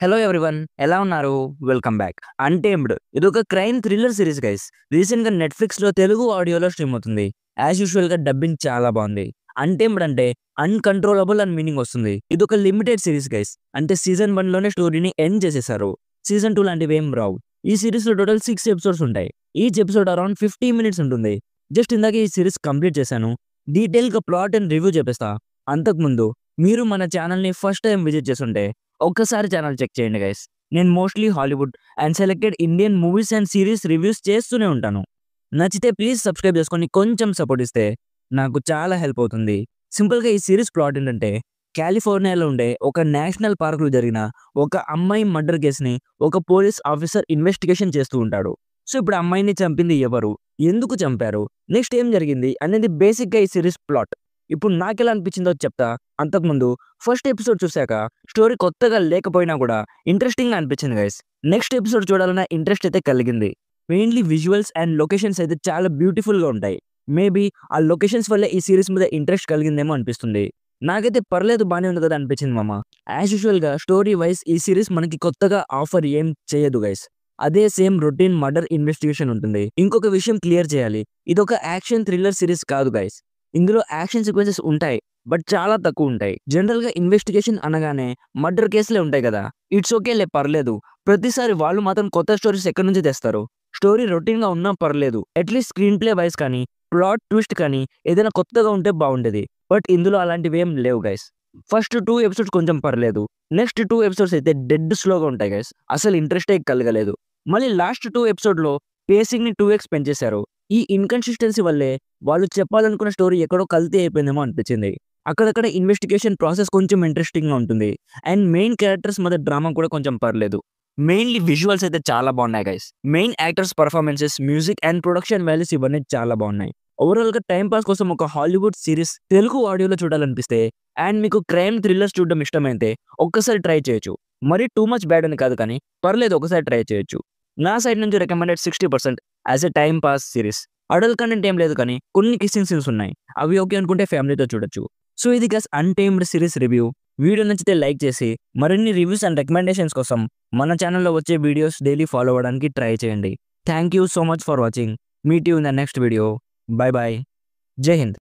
Hello everyone ఎలా ఉన్నారు? Welcome back. 'Untamed' ఇదొక క్రైమ్ థ్రిల్లర్ సీరీస్ గైస్. రీసెంట్‌గా నెట్‌ఫ్లిక్స్‌లో తెలుగు ఆడియోలో స్ట్రీమ్ అవుతుంది. యాజ్ యూజువల్‌గా డబ్బింగ్ చాలా బాగుంది. 'అన్‌టేమ్డ్' అంటే అన్‌కంట్రోలబుల్ అని మీనింగ్ వస్తుంది. ఇదొక లిమిటెడ్ సీరీస్ గైస్. అంటే సీజన్ 1 లోనే స్టోరీని ఎండ్ చేసేసారు. సీజన్ 2 లాంటివేం రావు. ఈ సీరీస్‌లో టోటల్ 6 ఎపిసోడ్స్ ఉంటాయి. ఈచ్ ఎపిసోడ్ అరౌండ్ 50 మినిట్స్ ఉంటుంది. జస్ట్ ఇందాకే ఈ సీరీస్ కంప్లీట్ చేశాను. డీటెయిల్‌గా ప్లాట్ అండ్ రివ్యూ చెప్పేస్తా. అంతకుముందు మీరు మన ఛానల్‌ని ఫస్ట్ టైమ్ విజిట్ చేసుంటే ఒక్కసారి ఛానల్ చెక్ చేయండి గైస్. నేను mostly Hollywood and selected Indian movies and series reviews చేస్తూనే ఉంటాను. నచ్చితే ప్లీజ్ సబ్స్క్రైబ్ చేసుకొని కొంచెం సపోర్ట్ ఇస్తే నాకు చాలా హెల్ప్ అవుతుంది. సింపుల్‌గా ఈ సీరీస్ ప్లాట్ ఏంటంటే కాలిఫోర్నియాలో ఉండే ఒక నేషనల్ పార్క్‌లో జరిగిన ఒక అమ్మాయి మర్డర్ కేస్‌ని ఒక పోలీస్ ఆఫీసర్ ఇన్వెస్టిగేషన్ చేస్తూ ఉంటాడు. సో ఇప్పుడు అమ్మాయిని చంపింది ఎవరు? ఎందుకు చంపారు? నెక్స్ట్ ఏం జరిగింది? అనేది బేసిక్‌గా ఈ సీరీస్ ప్లాట్. ఇప్పుడు నాకెలా అనిపించిందో చెప్తా. అంతకుముందు ఫస్ట్ ఎపిసోడ్ చూసాక స్టోరీ కొత్తగా లేకపోయినా కూడా ఇంట్రెస్టింగ్‌గా అనిపించింది గైస్. నెక్స్ట్ ఎపిసోడ్ చూడాలన్న ఇంట్రెస్ట్ అయితే కలిగింది. మెయిన్‌లీ విజువల్స్ అండ్ లొకేషన్స్ అయితే చాలా బ్యూటిఫుల్‌గా ఉంటాయి. మేబీ ఆ లొకేషన్స్ వల్లే ఈ సీరీస్ మీద ఇంట్రెస్ట్ కలిగిందేమో అనిపిస్తుంది. నాకైతే పర్లేదు బానే ఉంది కదా అనిపించింది మామ. యాజ్ యూజువల్‌గా స్టోరీ వైస్ ఈ సీరీస్ మనకి కొత్తగా ఆఫర్ ఏం చేయదు గైస్. అదే సేమ్ రొటీన్ మర్డర్ ఇన్వెస్టిగేషన్ ఉంటుంది. ఇంకొక విషయం క్లియర్ చేయాలి. ఇదొక యాక్షన్ థ్రిల్లర్ సీరీస్ కాదు గైస్. ఇందులో యాక్షన్ సీక్వెన్సెస్ ఉంటాయి. బట్ చాలా తక్కువుంటాయి. జనరల్‌గా ఇన్వెస్టిగేషన్ అనగానే మర్డర్ కేసులే ఉంటాయి కదా! ఇట్స్ ఓకేలే పర్లేదు. ప్రతిసారి వాళ్ళు మాత్రం కొత్త స్టోరీస్ ఎక్కడి నుంచి తెస్తారు? స్టోరీ రొటీన్‌గా ఉన్నా పర్లేదు. అట్‌లీస్ట్ స్క్రీన్ ప్లే వైస్ కానీ, ప్లాట్ ట్విస్ట్ కానీ ఏదైనా కొత్తగా ఉంటే బావుండేది. బట్ ఇందులో అలాంటివేం లేవు గైస్. ఫస్ట్ 2 ఎపిసోడ్స్ కొంచెం పర్లేదు. నెక్స్ట్ 2 ఎపిసోడ్స్ అయితే డెడ్ స్లోగా ఉంటాయి గైస్. అసలు ఇంట్రెస్టే కలగలేదు. మళ్ళీ లాస్ట్ 2 ఎపిసోడ్‌లో పేసింగ్‌ని 2x పెంచేశారు. ఈ ఇన్‌కన్సిస్టెన్సీ వల్లే వాళ్ళు చెప్పాలనుకున్న స్టోరీ ఎక్కడో కల్తీ అయిపోయిందేమో అనిపించింది. అక్కడక్కడ ఇన్వెస్టిగేషన్ ప్రాసెస్ కొంచెం ఇంట్రెస్టింగ్‌గా ఉంటుంది. అండ్ మెయిన్ క్యారెక్టర్స్ మధ్య డ్రామా కూడా కొంచెం పర్లేదు. మెయిన్‌లీ విజువల్స్ అయితే చాలా బాగున్నాయి guys. Main actors performances, music and production values ఇవన్నీ చాలా బాగున్నాయి. ఓవరాల్‌గా టైమ్ పాస్ కోసం ఒక హాలీవుడ్ సీరీస్ తెలుగు ఆడియోలో చూడాలనిపిస్తే అండ్ మీకు క్రైమ్ థ్రిల్లర్స్ చూడడం ఇష్టమైతే ఒక్కసారి ట్రై చేయొచ్చు. మరీ టూ మచ్ బ్యాడ్ అని కాదు కానీ పర్లేదు ఒకసారి ట్రై చేయొచ్చు. నా సైడ్ నుంచి recommended 60% as a time pass series. Adult content ఏం లేదు కానీ కొన్ని కిస్సింగ్ సీన్స్ ఉన్నాయి. అవి ఓకే అనుకుంటే ఫ్యామిలీతో చూడొచ్చు. సో ఇది guys 'untamed' series review. Video నచ్చితే లైక్ చేసి మరిన్ని రివ్యూస్ అండ్ రికమెండేషన్స్ కోసం మన ఛానల్‌లో వచ్చే వీడియోస్ డైలీ ఫాలో అవ్వడానికి ట్రై చేయండి. Thank you so much for watching. Meet you in the next video. By by. జై హింద్.